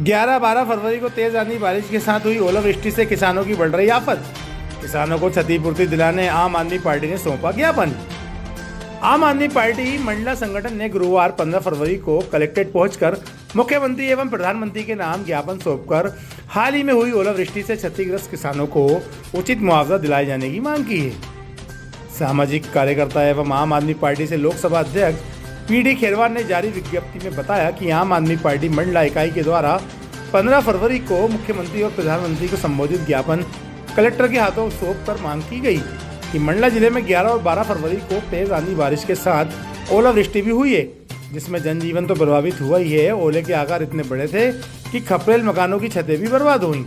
11-12 फरवरी को तेज आंधी बारिश के साथ हुई ओलावृष्टि से किसानों की बढ़ रही आफत। किसानों को क्षतिपूर्ति दिलाने आम आदमी पार्टी ने सौंपा ज्ञापन। आम आदमी पार्टी मंडला संगठन ने गुरुवार 15 फरवरी को कलेक्ट्रेट पहुंचकर मुख्यमंत्री एवं प्रधानमंत्री के नाम ज्ञापन सौंपकर हाल ही में हुई ओलावृष्टि से क्षतिग्रस्त किसानों को उचित मुआवजा दिलाए जाने की मांग की है। सामाजिक कार्यकर्ता एवं आम आदमी पार्टी से लोकसभा अध्यक्ष पीडी खेरवार ने जारी विज्ञप्ति में बताया कि आम आदमी पार्टी मंडला इकाई के द्वारा 15 फरवरी को मुख्यमंत्री और प्रधानमंत्री को संबोधित ज्ञापन कलेक्टर के हाथों सौंप कर मांग की गई कि मंडला जिले में 11 और 12 फरवरी को तेज आंधी बारिश के साथ ओलावृष्टि भी हुई है, जिसमें जनजीवन तो प्रभावित हुआ ही है। ओले के आकार इतने बड़े थे कि खपरेल मकानों की छतें भी बर्बाद हुई,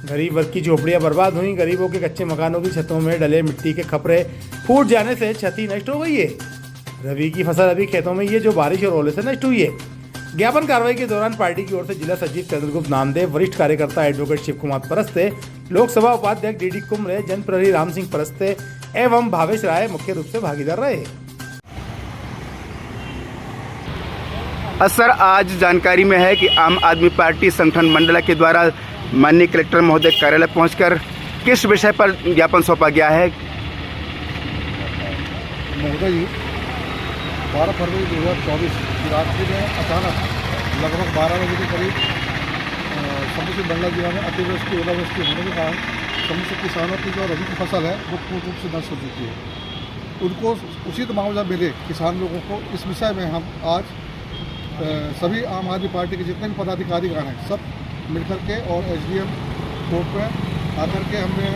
गरीब वर्ग की झोपड़ियां बर्बाद हुई। गरीबों के कच्चे मकानों की छतों में डले मिट्टी के खपरे फूट जाने से क्षति नष्ट हो गई है। रबी की फसल अभी खेतों में ही है, जो बारिश और ओले से नष्ट हुई है। ज्ञापन कार्रवाई के दौरान पार्टी की ओर से जिला सचिव चंद्रगुप्त नामदेव, वरिष्ठ कार्यकर्ता एडवोकेट शिव कुमार परस्ते, लोकसभा उपाध्यक्ष डीडी कुमरे, जनप्रहरी राम सिंह परस्ते एवं भावेश राय मुख्य रूप से भागीदार रहे। सर, आज जानकारी में है कि आम आदमी पार्टी संगठन मंडला के द्वारा माननीय कलेक्टर महोदय कार्यालय पहुंचकर किस विषय पर ज्ञापन सौंपा गया है? महोदय जी, 12 फरवरी 2024 की रात्रि में अचानक लगभग 12 बजे के करीब समस्त मंडला जिला में अतिवृष्टि ओलावृष्टि होने के कारण समस्त किसानों की जो रबी की फसल है वो पूर्ण रूप से नष्ट हो चुकी है। उनको उचित मुआवजा मिले किसान लोगों को, इस विषय में हम आज सभी आम आदमी पार्टी के जितने भी पदाधिकारीगण हैं सब मिलकर के और एसडीएम कोर्ट में आकर के हमने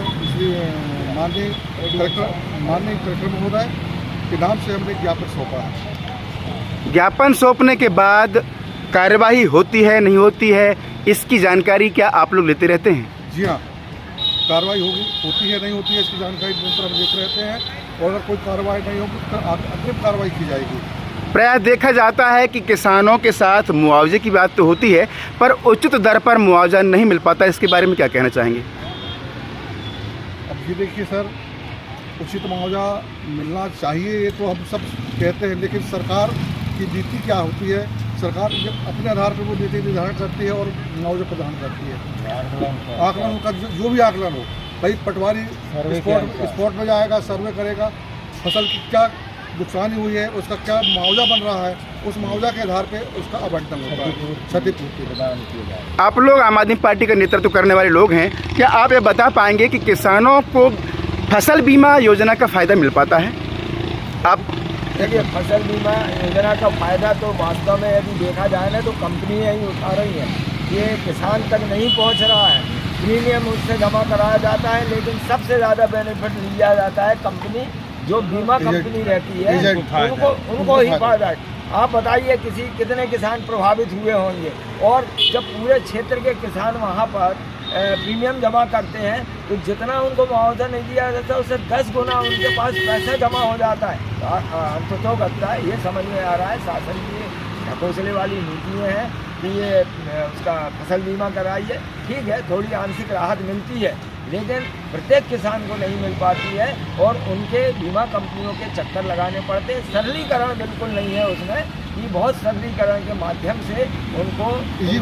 माननीय कलेक्टर महोदय के नाम से हमने ज्ञापन सौंपा है। ज्ञापन सौंपने के बाद कार्यवाही होती है नहीं होती है, इसकी जानकारी क्या आप लोग लेते रहते हैं? जी हाँ, कार्रवाई होती है नहीं होती है इसकी जानकारी निरंतर हम लेते रहते हैं, और अगर कोई कार्रवाई नहीं होगी तो अग्रिम कार्रवाई की जाएगी। प्रायः देखा जाता है कि किसानों के साथ मुआवजे की बात तो होती है, पर उचित दर पर मुआवजा नहीं मिल पाता। इसके बारे में क्या कहना चाहेंगे? अब ये देखिए सर, उचित मुआवजा मिलना चाहिए ये तो हम सब कहते हैं, लेकिन सरकार की नीति क्या होती है? सरकार जब अपने आधार पर वो नीति निर्धारण करती है और मुआवजा प्रदान करती है। आकलन का जो भी आकलन हो, भाई पटवारी स्पॉट में जाएगा, सर्वे करेगा, फसल की क्या नुकसानी हुई है, उसका क्या मुआवजा बन रहा है, उस मुआवजा के आधार पे उसका आवंटन होता है, क्षतिपूर्ति प्रदान की जाए। आप लोग आम आदमी पार्टी का नेतृत्व करने वाले लोग हैं, क्या आप ये बता पाएंगे कि किसानों को फसल बीमा योजना का फ़ायदा मिल पाता है? आप देखिए, फसल बीमा योजना का फ़ायदा तो वास्तव में यदि देखा जाए ना तो कंपनियाँ ही उठा रही हैं, ये किसान तक नहीं पहुंच रहा है। प्रीमियम उससे जमा कराया जाता है, लेकिन सबसे ज़्यादा बेनिफिट लिया जाता है कंपनी, जो बीमा कंपनी रहती है उनको ही फायदा है। आप बताइए कितने किसान प्रभावित हुए होंगे, और जब पूरे क्षेत्र के किसान वहाँ पर प्रीमियम जमा करते हैं तो जितना उनको मुआवजा नहीं दिया जाता उससे 10 गुना उनके पास पैसा जमा हो जाता है। अंततोगत्ता ये समझ में आ रहा है शासन की ढकोसले वाली नीतियाँ हैं कि ये उसका फसल बीमा कराइए, ठीक है, थोड़ी आंशिक राहत मिलती है, लेकिन प्रत्येक किसान को नहीं मिल पाती है और उनके बीमा कंपनियों के चक्कर लगाने पड़ते हैं। सरलीकरण बिल्कुल नहीं है उसमें, कि बहुत सरलीकरण के माध्यम से उनको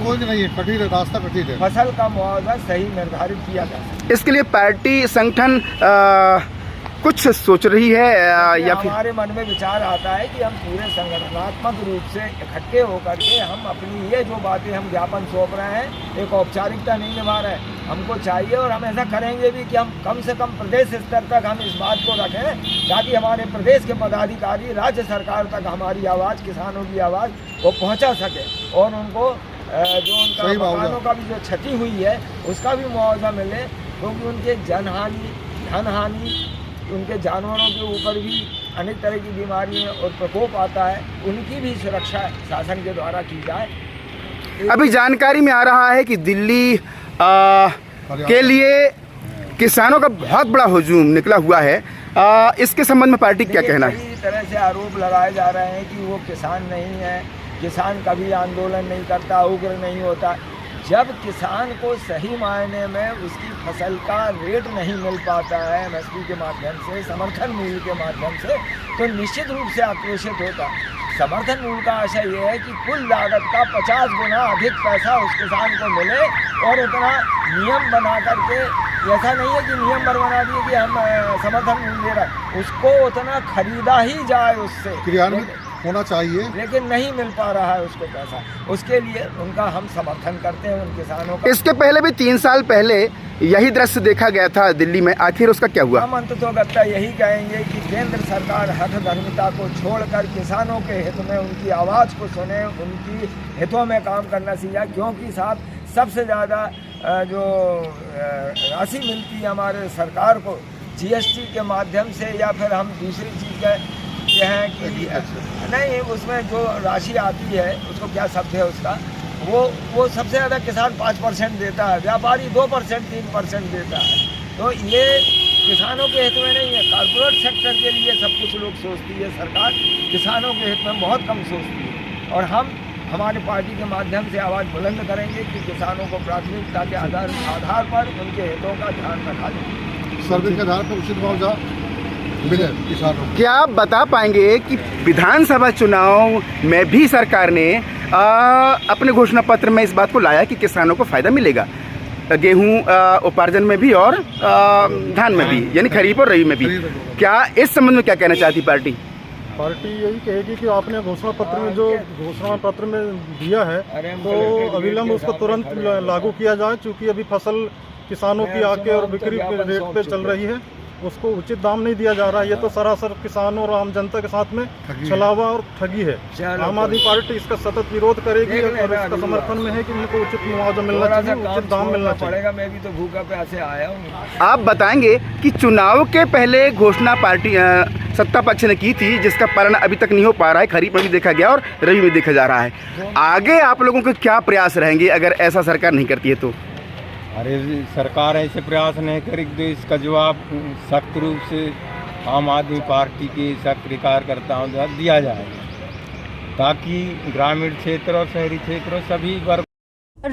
कोई नहीं है, कठिन है, रास्ता कठिन है, फसल का मुआवजा सही निर्धारित किया जा सकता है। इसके लिए पार्टी संगठन कुछ सोच रही है या फिर हमारे मन में विचार आता है कि हम पूरे संगठनात्मक रूप से इकट्ठे होकर के हम अपनी ये जो बातें हम ज्ञापन सौंप रहे हैं, एक औपचारिकता नहीं निभा रहे हैं। हमको चाहिए और हम ऐसा करेंगे भी कि हम कम से कम प्रदेश स्तर तक हम इस बात को रखें, ताकि हमारे प्रदेश के पदाधिकारी राज्य सरकार तक हमारी आवाज़, किसानों की आवाज़ वो पहुँचा सके, और उनको जो उनका मकानों का भी जो क्षति हुई है उसका भी मुआवजा मिले, क्योंकि उनके जनहानि, धनहानि, उनके जानवरों के ऊपर भी अनेक तरह की बीमारियां और प्रकोप आता है, उनकी भी सुरक्षा शासन के द्वारा की जाए। अभी जानकारी में आ रहा है कि दिल्ली के लिए किसानों का बहुत बड़ा हुजूम निकला हुआ है। इसके संबंध में पार्टी क्या कहना है? कई तरह से आरोप लगाए जा रहे हैं कि वो किसान नहीं है, किसान कभी आंदोलन नहीं करता, उग्र नहीं होता। जब किसान को सही मायने में उसकी फसल का रेट नहीं मिल पाता है एमएसपी के माध्यम से, समर्थन मूल्य के माध्यम से, तो निश्चित रूप से आक्रोशित होता है। समर्थन मूल्य का आशय ये है कि कुल लागत का 50 गुना अधिक पैसा उस किसान को मिले, और उतना नियम बना करके, ऐसा नहीं है कि नियम बना दिए कि हम समर्थन मूल्य दे रहे हैं, उसको उतना खरीदा ही जाए उससे, क्रियान्वित होना चाहिए, लेकिन नहीं मिल पा रहा है उसको पैसा। उसके लिए उनका हम समर्थन करते हैं, उन किसानों का। इसके पहले भी 3 साल पहले यही दृश्य देखा गया था दिल्ली में, आखिर उसका क्या हुआ? हम अंततोगत्ता यही कहेंगे कि केंद्र सरकार हठधर्मिता को छोड़कर किसानों के हित में उनकी आवाज़ को सुने, उनकी हितों में काम करना सीखे, क्योंकि साहब सबसे ज़्यादा जो राशि मिलती है हमारे सरकार को GST के माध्यम से, या फिर हम दूसरी चीज़ कहते हैं कि नहीं, उसमें जो राशि आती है उसको क्या शब्द है उसका, वो सबसे ज़्यादा किसान 5% देता है, व्यापारी 2% 3% देता है। तो ये किसानों के हित में नहीं है, कॉर्पोरेट सेक्टर के लिए सब कुछ लोग सोचती है सरकार, किसानों के हित में बहुत कम सोचती है। और हम हमारी पार्टी के माध्यम से आवाज़ बुलंद करेंगे कि किसानों को प्राथमिकता के आधार पर उनके हितों का ध्यान रखा जाए, सर्वे के आधार पर उचित मुआवजा मिले किसानों को। क्या आप बता पाएंगे कि विधानसभा चुनाव में भी सरकार ने अपने घोषणा पत्र में इस बात को लाया कि किसानों को फायदा मिलेगा, गेहूं उपार्जन में भी और धान में भी, यानी खरीफ और रबी में भी? क्या इस संबंध में क्या कहना चाहती पार्टी? पार्टी यही कहेगी कि आपने घोषणा पत्र में जो घोषणा पत्र में दिया है तो अविलंब उसको तुरंत लागू किया जाए, क्योंकि अभी फसल किसानों की आके और बिक्री के रेट पे चल रही है, उसको उचित दाम नहीं दिया जा रहा है। ये तो सरासर किसानों और आम जनता के साथ में छलावा और ठगी है। आम आदमी पार्टी इसका सतत विरोध करेगी और इसका समर्थन में है कि इनको उचित मुआवजा मिलना चाहिए, उचित दाम मिलना चाहिए। मैं भी तो भूखा प्यासे आया हूँ। आप बताएंगे कि चुनाव के पहले घोषणा पार्टी सत्ता पक्ष ने की थी, जिसका पालन अभी तक नहीं हो पा रहा है, खरीफ में भी देखा गया और रबी में देखा जा रहा है। आगे आप लोगों के क्या प्रयास रहेंगे अगर ऐसा सरकार नहीं करती है तो? अरे सरकार ऐसे प्रयास नहीं करेगी तो इसका जवाब सख्त रूप से आम आदमी पार्टी के सक्रिय कार्यकर्ताओं द्वारा दिया जाएगा, ताकि ग्रामीण क्षेत्र और शहरी क्षेत्रों सभी वर्ग।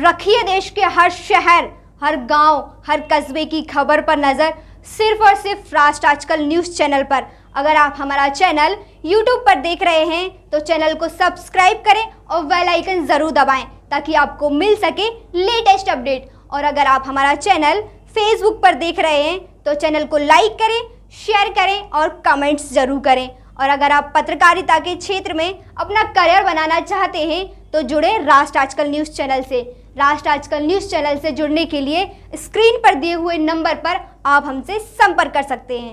रखिए देश के हर शहर, हर गांव, हर कस्बे की खबर पर नजर, सिर्फ और सिर्फ राष्ट्र आजकल न्यूज चैनल पर। अगर आप हमारा चैनल YouTube पर देख रहे हैं तो चैनल को सब्सक्राइब करें और बेल आइकन जरूर दबाएं, ताकि आपको मिल सके लेटेस्ट अपडेट। और अगर आप हमारा चैनल Facebook पर देख रहे हैं तो चैनल को लाइक करें, शेयर करें और कमेंट्स जरूर करें। और अगर आप पत्रकारिता के क्षेत्र में अपना करियर बनाना चाहते हैं तो जुड़े राष्ट्र आजकल न्यूज़ चैनल से। राष्ट्र आजकल न्यूज़ चैनल से जुड़ने के लिए स्क्रीन पर दिए हुए नंबर पर आप हमसे संपर्क कर सकते हैं।